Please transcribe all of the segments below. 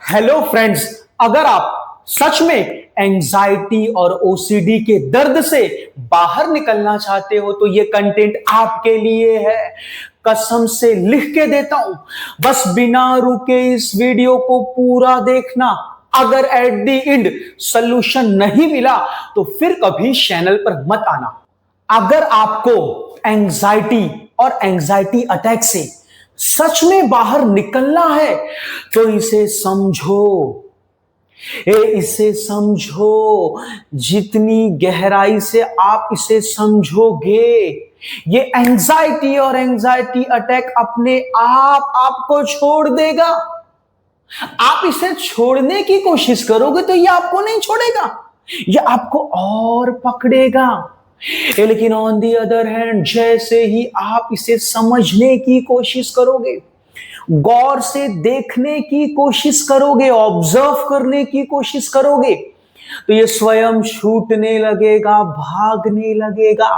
Hello friends, अगर आप सच में एंजाइटी और ओसीडी के दर्द से बाहर निकलना चाहते हो तो ये कंटेंट आपके लिए है। कसम से लिख के देता हूं, बस बिना रुके इस वीडियो को पूरा देखना। अगर एट द एंड सोल्यूशन नहीं मिला तो फिर कभी चैनल पर मत आना। अगर आपको एंजाइटी और एंजाइटी अटैक से सच में बाहर निकलना है तो इसे समझो। जितनी गहराई से आप इसे समझोगे, ये एंजाइटी और एंजाइटी अटैक अपने आप आपको छोड़ देगा। आप इसे छोड़ने की कोशिश करोगे तो ये आपको नहीं छोड़ेगा, ये आपको और पकड़ेगा। लेकिन ऑन दी अदर हैंड, जैसे ही आप इसे समझने की कोशिश करोगे, गौर से देखने की कोशिश करोगे, ऑब्जर्व करने की कोशिश करोगे, तो ये स्वयं छूटने लगेगा, भागने लगेगा।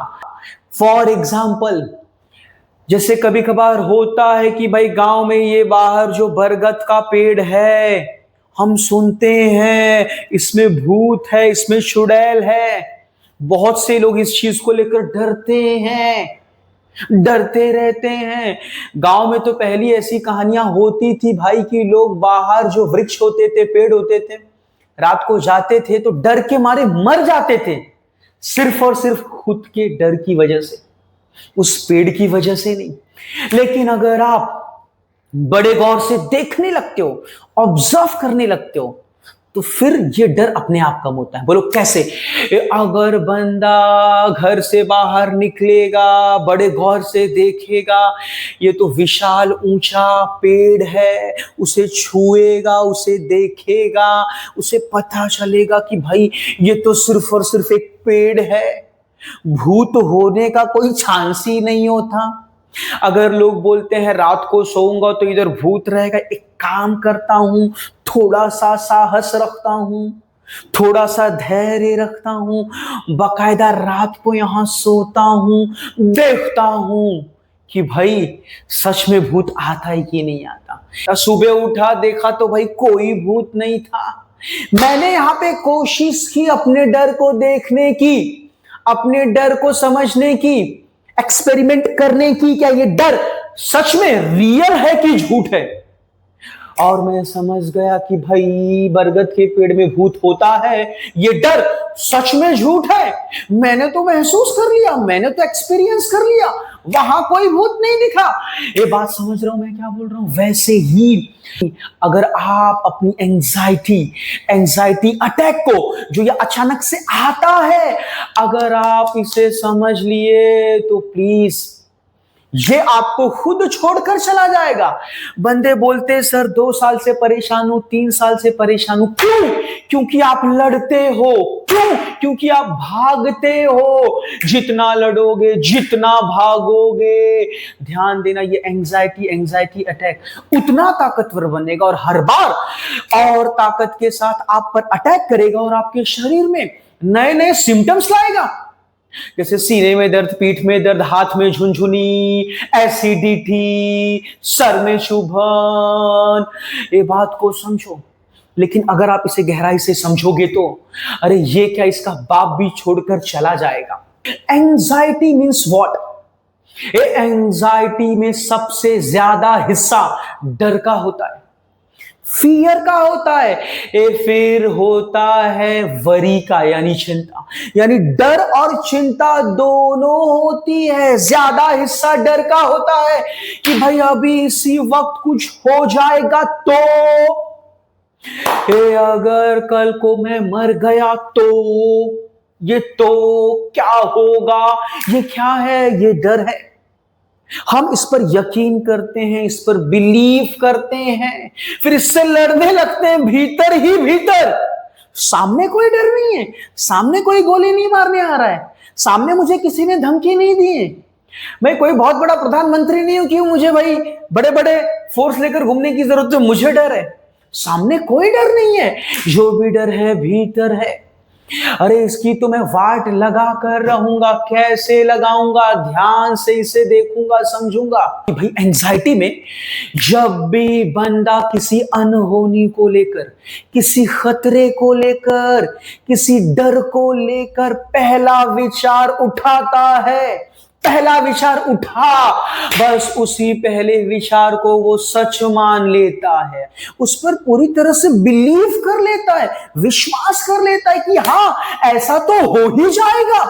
फॉर एग्जाम्पल, जैसे कभी कभार होता है कि भाई गांव में ये बाहर जो बरगद का पेड़ है, हम सुनते हैं इसमें भूत है, इसमें चुड़ैल है। बहुत से लोग इस चीज को लेकर डरते हैं, डरते रहते हैं। गांव में तो पहली ऐसी कहानियां होती थी भाई कि लोग बाहर जो वृक्ष होते थे, पेड़ होते थे, रात को जाते थे तो डर के मारे मर जाते थे, सिर्फ और सिर्फ खुद के डर की वजह से, उस पेड़ की वजह से नहीं। लेकिन अगर आप बड़े गौर से देखने लगते हो, ऑब्जर्व करने लगते हो, तो फिर ये डर अपने आप कम होता है। बोलो कैसे? अगर बंदा घर से बाहर निकलेगा, बड़े गौर से देखेगा, ये तो विशाल ऊंचा पेड़ है, उसे छुएगा, उसे देखेगा, उसे पता चलेगा कि भाई ये तो सिर्फ और सिर्फ एक पेड़ है, भूत होने का कोई चांस ही नहीं होता। अगर लोग बोलते हैं रात को सोऊंगा तो इधर भूत रहेगा, एक काम करता हूं, थोड़ा सा साहस रखता हूं, थोड़ा सा धैर्य रखता हूं, बकायदा रात को यहां सोता हूं, देखता हूं कि भाई सच में भूत आता है कि नहीं आता। सुबह उठा, देखा तो भाई कोई भूत नहीं था। मैंने यहां पे कोशिश की अपने डर को देखने की, अपने डर को समझने की, एक्सपेरिमेंट करने की, क्या ये डर सच में रियल है कि झूठ है। और मैं समझ गया कि भाई बरगद के पेड़ में भूत होता है, ये डर सच में झूठ है। मैंने तो महसूस कर लिया, मैंने तो एक्सपीरियंस कर लिया, वहां कोई भूत नहीं दिखा। ये बात समझ रहा हूं मैं क्या बोल रहा हूं? वैसे ही अगर आप अपनी एंजाइटी अटैक को, जो ये अचानक से आता है, अगर आप इसे समझ लिए तो प्लीज ये आपको खुद छोड़कर चला जाएगा। बंदे बोलते सर 2 साल से परेशान हूं, 3 साल से परेशान हूं। क्यों? क्योंकि आप लड़ते हो। क्यों? क्योंकि आप भागते हो। जितना लड़ोगे, जितना भागोगे, ध्यान देना, ये एंजाइटी अटैक उतना ताकतवर बनेगा और हर बार और ताकत के साथ आप पर अटैक करेगा और आपके शरीर में नए नए सिम्टम्स लाएगा। जैसे सीने में दर्द, पीठ में दर्द, हाथ में झुनझुनी, एसिडिटी, सर में चुभन। ये बात को समझो। लेकिन अगर आप इसे गहराई से समझोगे तो अरे ये क्या, इसका बाप भी छोड़कर चला जाएगा। Anxiety means what? एंजाइटी में सबसे ज्यादा हिस्सा डर का होता है, फियर का होता है। फिर होता है वरी का, यानी चिंता। यानी डर और चिंता दोनों होती है। ज्यादा हिस्सा डर का होता है कि भाई अभी इसी वक्त कुछ हो जाएगा तो, अगर कल को मैं मर गया तो, ये तो क्या होगा, ये क्या है, ये डर है। हम इस पर यकीन करते हैं, इस पर बिलीव करते हैं, फिर इससे लड़ने लगते हैं भीतर ही भीतर। सामने कोई डर नहीं है, सामने कोई गोली नहीं मारने आ रहा है, सामने मुझे किसी ने धमकी नहीं दी है, मैं कोई बहुत बड़ा प्रधानमंत्री नहीं हूं कि मुझे भाई बड़े बड़े फोर्स लेकर घूमने की जरूरत है, मुझे डर है। सामने कोई डर नहीं है, जो भी डर है भीतर है। अरे इसकी तो मैं वाट लगा कर रहूंगा, कैसे लगाऊंगा, ध्यान से इसे देखूंगा, समझूंगा कि भाई एंजाइटी में जब भी बंदा किसी अनहोनी को लेकर, किसी खतरे को लेकर, किसी डर को लेकर पहला विचार उठाता है, पहला विचार उठा, बस उसी पहले विचार को वो सच मान लेता है, उस पर पूरी तरह से बिलीव कर लेता है, विश्वास कर लेता है कि हाँ ऐसा तो हो ही जाएगा।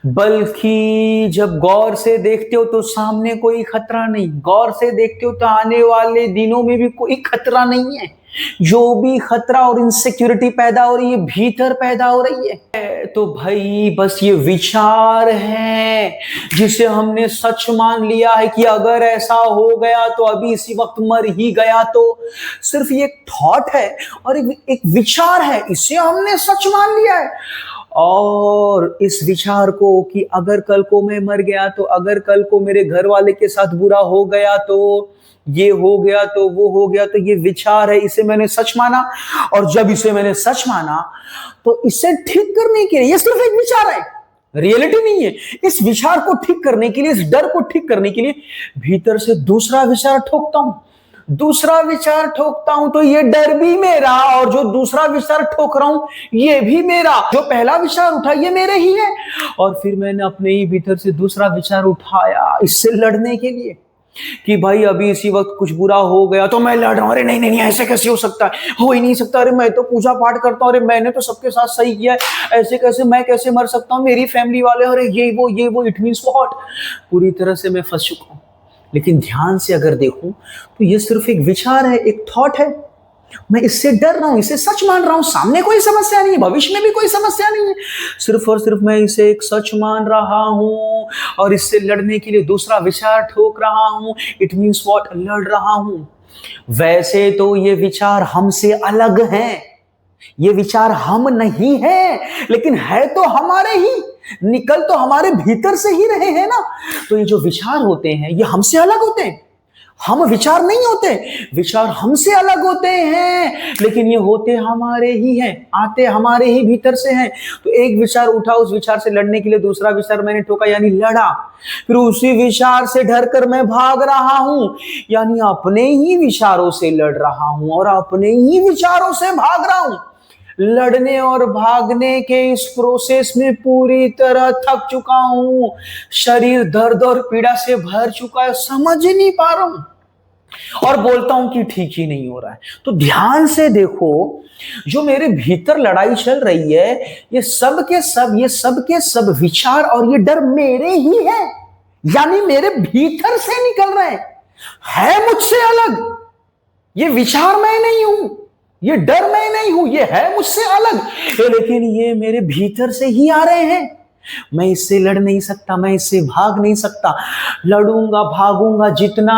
बल्कि जब गौर से देखते हो तो सामने कोई खतरा नहीं, गौर से देखते हो तो आने वाले दिनों में भी कोई खतरा नहीं है। जो भी खतरा और इनसिक्योरिटी पैदा हो रही है भीतर पैदा हो रही है, तो भाई बस ये विचार है जिसे हमने सच मान लिया है कि अगर ऐसा हो गया तो अभी इसी वक्त मर ही गया। तो सिर्फ ये एक थॉट है और एक विचार है, इसे हमने सच मान लिया है। और इस विचार को कि अगर कल को मैं मर गया तो, अगर कल को मेरे घर वाले के साथ बुरा हो गया तो, ये हो गया तो, वो हो गया तो, ये विचार है, इसे मैंने सच माना। और जब इसे मैंने सच माना तो इसे ठीक करने के लिए, ये सिर्फ एक विचार है, रियलिटी नहीं है। इस विचार को ठीक करने के लिए, इस डर को ठीक करने के लिए भीतर से दूसरा विचार ठोकता हूं, दूसरा विचार ठोकता हूं, तो ये डर भी मेरा और जो दूसरा विचार ठोक रहा हूं ये भी मेरा। जो पहला विचार उठा ये मेरे ही है, और फिर मैंने अपने ही भीतर से दूसरा विचार उठाया इससे लड़ने के लिए कि भाई अभी इसी वक्त कुछ बुरा हो गया तो मैं लड़ रहा हूं, अरे नहीं नहीं नहीं ऐसे कैसे हो सकता है, हो ही नहीं सकता, अरे मैं तो पूजा पाठ करता हूं, अरे मैंने तो सबके साथ सही किया है, ऐसे कैसे, मैं कैसे मर सकता हूं, मेरी फैमिली वाले, अरे ये वो, इट मींस व्हाट, पूरी तरह से मैं फंस चुका हूं। लेकिन ध्यान से अगर देखूं तो ये सिर्फ एक विचार है, एक थॉट है, मैं इससे डर रहा हूं, इसे सच मान रहा हूं, सामने कोई समस्या नहीं है, भविष्य में भी कोई समस्या नहीं है, सिर्फ और सिर्फ मैं इसे एक सच मान रहा हूं और इससे लड़ने के लिए दूसरा विचार ठोक रहा हूं, इट मींस व्हाट, लड़ रहा हूं। वैसे तो ये विचार हमसे अलग हैं, ये विचार हम नहीं हैं, लेकिन है तो हमारे ही, निकल तो हमारे भीतर से ही रहे हैं ना। तो ये जो विचार होते हैं ये हमसे अलग होते हैं, हम विचार नहीं होते, विचार हमसे अलग होते हैं, लेकिन ये होते हमारे ही हैं, आते हमारे ही भीतर से हैं। तो एक विचार उठा, उस विचार से लड़ने के लिए दूसरा विचार मैंने ठोका, यानी लड़ा, फिर उसी विचार से डर कर मैं भाग रहा हूं, यानी अपने ही विचारों से लड़ रहा हूं और अपने ही विचारों से भाग रहा हूं। लड़ने और भागने के इस प्रोसेस में पूरी तरह थक चुका हूं, शरीर दर्द और पीड़ा से भर चुका है, समझ ही नहीं पा रहा हूं और बोलता हूं कि ठीक ही नहीं हो रहा है। तो ध्यान से देखो, जो मेरे भीतर लड़ाई चल रही है ये सब के सब विचार और ये डर मेरे ही है, यानी मेरे भीतर से निकल रहे हैं, है मुझसे अलग। ये विचार मैं नहीं हूं, ये डर मैं नहीं हूं, ये है मुझसे अलग, लेकिन ये मेरे भीतर से ही आ रहे हैं। मैं इससे लड़ नहीं सकता, मैं इससे भाग नहीं सकता। लड़ूंगा भागूंगा जितना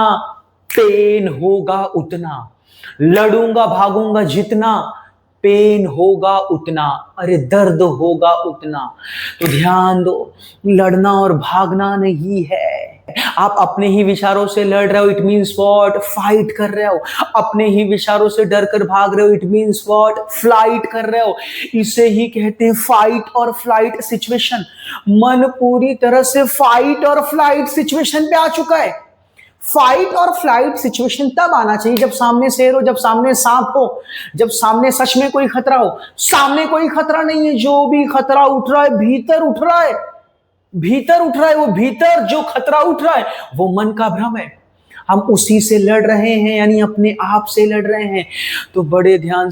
पेन होगा उतना, लड़ूंगा भागूंगा जितना पेन होगा उतना, अरे दर्द होगा उतना। तो ध्यान दो, लड़ना और भागना नहीं है। आप अपने ही विचारों से लड़ रहे हो, इट मींस व्हाट, फाइट कर रहे हो। अपने ही विचारों से डर कर भाग रहे हो, इट मींस व्हाट, फ्लाइट कर रहे हो। इसे ही कहते हैं फाइट और फ्लाइट सिचुएशन। मन पूरी तरह से फाइट और फ्लाइट सिचुएशन पे आ चुका है। फाइट और फ्लाइट सिचुएशन तब आना चाहिए जब सामने शेर हो, जब सामने सांप हो, जब सामने सच में कोई खतरा हो। सामने कोई खतरा नहीं है, जो भी खतरा उठ रहा है भीतर उठ रहा है, भीतर उठ रहा है। वो भीतर जो खतरा उठ रहा है वो मन का भ्रम है, हम उसी से लड़ रहे हैं, यानी अपने आप से लड़ रहे हैं। तो बड़े ध्यान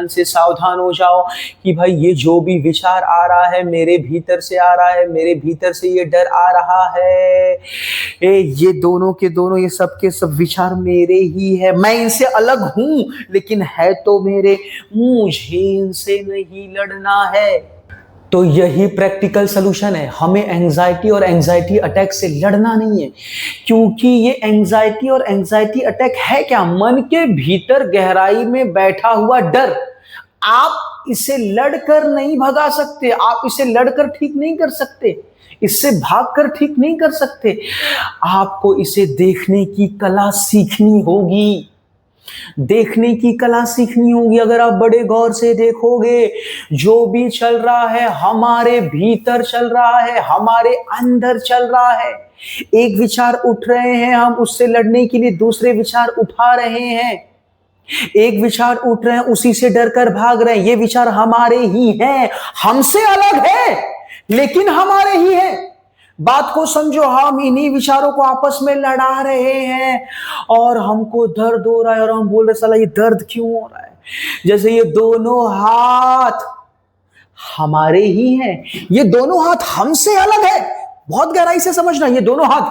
से सावधान हो जाओ कि भाई ये जो भी विचार आ रहा है मेरे भीतर से आ रहा है, मेरे भीतर से ये डर आ रहा है, ये दोनों के दोनों, ये सब के सब विचार मेरे ही है। मैं इनसे अलग हूं लेकिन है तो मेरे, मुझे इनसे नहीं लड़ना है। तो यही प्रैक्टिकल सलूशन है, हमें एंजाइटी और एंजाइटी अटैक से लड़ना नहीं है, क्योंकि ये एंजाइटी और एंजाइटी अटैक है क्या, मन के भीतर गहराई में बैठा हुआ डर। आप इसे लड़कर नहीं भगा सकते, आप इसे लड़कर ठीक नहीं कर सकते, इससे भागकर ठीक नहीं कर सकते। आपको इसे देखने की कला सीखनी होगी। देखने की कला सीखनी होगी। अगर आप बड़े गौर से देखोगे, जो भी चल रहा है हमारे भीतर चल रहा है, हमारे अंदर चल रहा है। एक विचार उठ रहे हैं, हम उससे लड़ने के लिए दूसरे विचार उठा रहे हैं। एक विचार उठ रहे हैं, उसी से डरकर भाग रहे हैं। ये विचार हमारे ही हैं, हमसे अलग है लेकिन हमारे ही हैं। बात को समझो, हम इन्हीं विचारों को आपस में लड़ा रहे हैं और हमको दर्द हो रहा है और हम बोल रहे साला ये दर्द क्यों हो रहा है। जैसे ये दोनों हाथ हमारे ही हैं, ये दोनों हाथ हमसे अलग है। बहुत गहराई से समझना, ये दोनों हाथ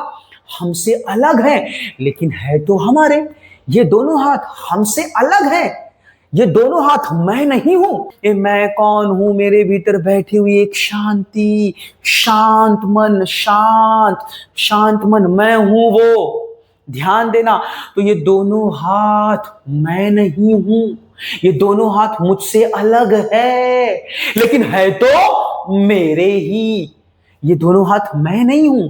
हमसे अलग है लेकिन है तो हमारे। ये दोनों हाथ हमसे अलग है, ये दोनों हाथ मैं नहीं हूं। ये मैं कौन हूं? मेरे भीतर बैठी हुई एक शांति, शांत मन, शांत मन मैं हूं वो। ध्यान देना, तो ये दोनों हाथ मैं नहीं हूं, ये दोनों हाथ मुझसे अलग है लेकिन है तो मेरे ही। ये दोनों हाथ मैं नहीं हूं।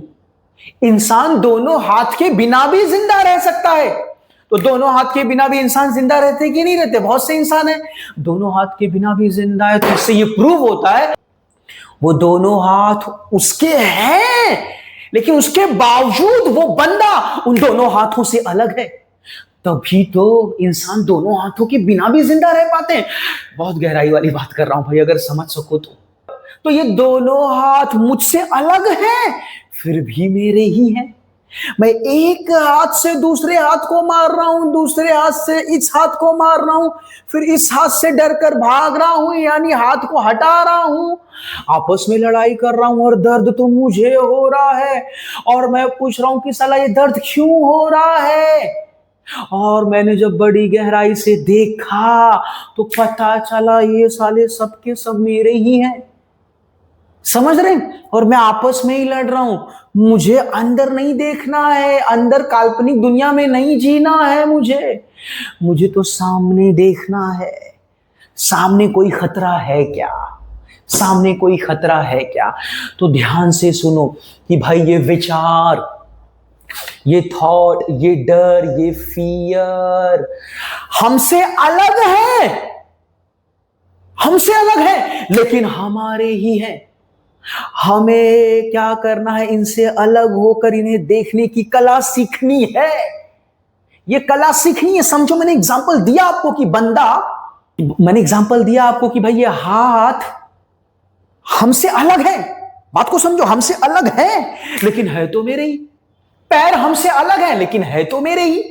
इंसान दोनों हाथ के बिना भी जिंदा रह सकता है। तो दोनों हाथ के बिना भी इंसान जिंदा रहते कि नहीं रहते? बहुत से इंसान है दोनों हाथ के बिना भी जिंदा है। तो इससे ये प्रूव होता है वो दोनों हाथ उसके हैं लेकिन उसके बावजूद वो बंदा उन दोनों हाथों से अलग है। तभी तो इंसान दोनों हाथों के बिना भी जिंदा रह पाते हैं। बहुत गहराई वाली बात कर रहा हूं भाई, अगर समझ सको तो ये दोनों हाथ मुझसे अलग हैं फिर भी मेरे ही हैं। मैं एक हाथ से दूसरे हाथ को मार रहा हूं, दूसरे हाथ से इस हाथ को मार रहा हूं, फिर इस हाथ से डरकर भाग रहा हूं, यानी हाथ को हटा रहा हूं, आपस में लड़ाई कर रहा हूं और दर्द तो मुझे हो रहा है। और मैं पूछ रहा हूं कि साला ये दर्द क्यों हो रहा है। और मैंने जब बड़ी गहराई से देखा तो पता चला ये साले सबके सब मेरे ही हैं। समझ रहे हैं? और मैं आपस में ही लड़ रहा हूं। मुझे अंदर नहीं देखना है, अंदर काल्पनिक दुनिया में नहीं जीना है। मुझे तो सामने देखना है। सामने कोई खतरा है क्या? सामने कोई खतरा है क्या? तो ध्यान से सुनो कि भाई ये विचार, ये थॉट, ये डर, ये फियर हमसे अलग है, हमसे अलग है लेकिन हमारे ही है। हमें क्या करना है? इनसे अलग होकर इन्हें देखने की कला सीखनी है। ये कला सीखनी है। समझो, मैंने एग्जांपल दिया आपको कि मैंने एग्जांपल दिया आपको कि भाई ये हाथ हमसे अलग है। बात को समझो, हमसे अलग है लेकिन है तो मेरे ही। पैर हमसे अलग है लेकिन है तो मेरे ही।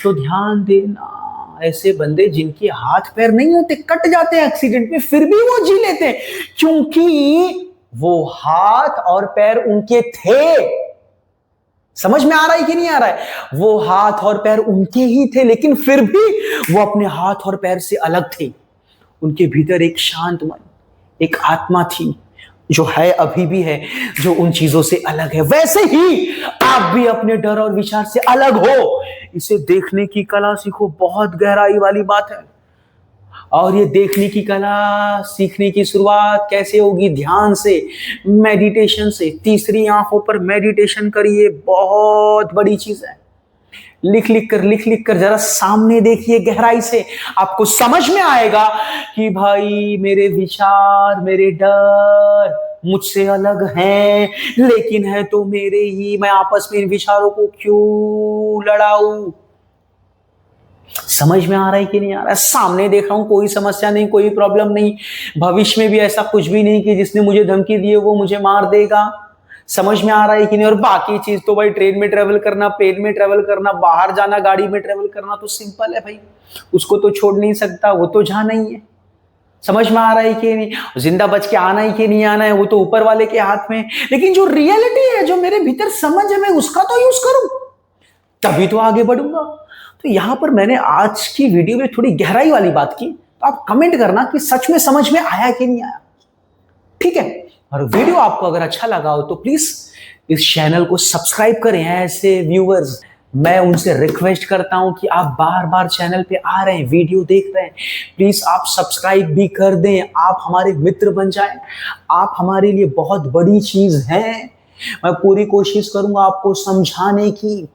तो ध्यान देना, ऐसे बंदे जिनके हाथ पैर नहीं होते, कट जाते हैं एक्सीडेंट में, फिर भी वो जी लेते हैं क्योंकि वो हाथ और पैर उनके थे। समझ में आ रहा है कि नहीं आ रहा है? वो हाथ और पैर उनके ही थे लेकिन फिर भी वो अपने हाथ और पैर से अलग थे। उनके भीतर एक शांत मन, एक आत्मा थी जो है, अभी भी है, जो उन चीजों से अलग है। वैसे ही आप भी अपने डर और विचार से अलग हो। इसे देखने की कला सीखो। बहुत गहराई वाली बात है। और ये देखने की कला सीखने की शुरुआत कैसे होगी? ध्यान से, मेडिटेशन से। तीसरी आंखों पर मेडिटेशन करिए, बहुत बड़ी चीज है। लिख लिख कर जरा सामने देखिए गहराई से, आपको समझ में आएगा कि भाई मेरे विचार, मेरे डर मुझसे अलग हैं लेकिन है तो मेरे ही। मैं आपस में इन विचारों को क्यों लड़ाऊं? समझ में आ रहा है कि नहीं आ रहा है? सामने देख रहा हूं, कोई समस्या नहीं, कोई प्रॉब्लम नहीं। भविष्य में भी ऐसा कुछ भी नहीं कि जिसने मुझे धमकी दी है वो मुझे मार देगा। समझ में आ रहा है कि नहीं? और बाकी चीज तो भाई, ट्रेन में ट्रेवल करना, प्लेन में ट्रेवल करना, बाहर जाना, गाड़ी में ट्रेवल करना तो सिंपल है भाई, उसको तो छोड़ नहीं सकता, वो तो जाना ही है। समझ में आ रहा है कि नहीं? जिंदा बच के आना ही कि नहीं आना है वो तो ऊपर वाले के हाथ में। लेकिन जो रियलिटी है, जो मेरे भीतर समझ है, मैं उसका तो यूज करूं, तभी तो आगे बढ़ूंगा। तो यहां पर मैंने आज की वीडियो में थोड़ी गहराई वाली बात की, तो आप कमेंट करना कि सच में समझ में आया कि नहीं आया। ठीक है? और वीडियो आपको अगर अच्छा लगा हो तो प्लीज इस चैनल को सब्सक्राइब करें। ऐसे व्यूअर्स, मैं उनसे रिक्वेस्ट करता हूं कि आप बार बार चैनल पे आ रहे हैं, वीडियो देख रहे हैं, प्लीज आप सब्सक्राइब भी कर दें। आप हमारे मित्र बन जाएं। आप हमारे लिए बहुत बड़ी चीज हैं। मैं पूरी कोशिश करूंगा आपको समझाने की,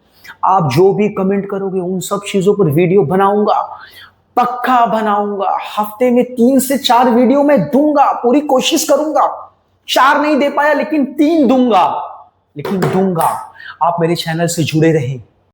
आप जो भी कमेंट करोगे उन सब चीजों पर वीडियो बनाऊंगा, पक्का बनाऊंगा। हफ्ते में 3 से 4 वीडियो मैं दूंगा, पूरी कोशिश करूंगा। 4 नहीं दे पाया लेकिन 3 दूंगा, लेकिन दूंगा। आप मेरे चैनल से जुड़े रहें,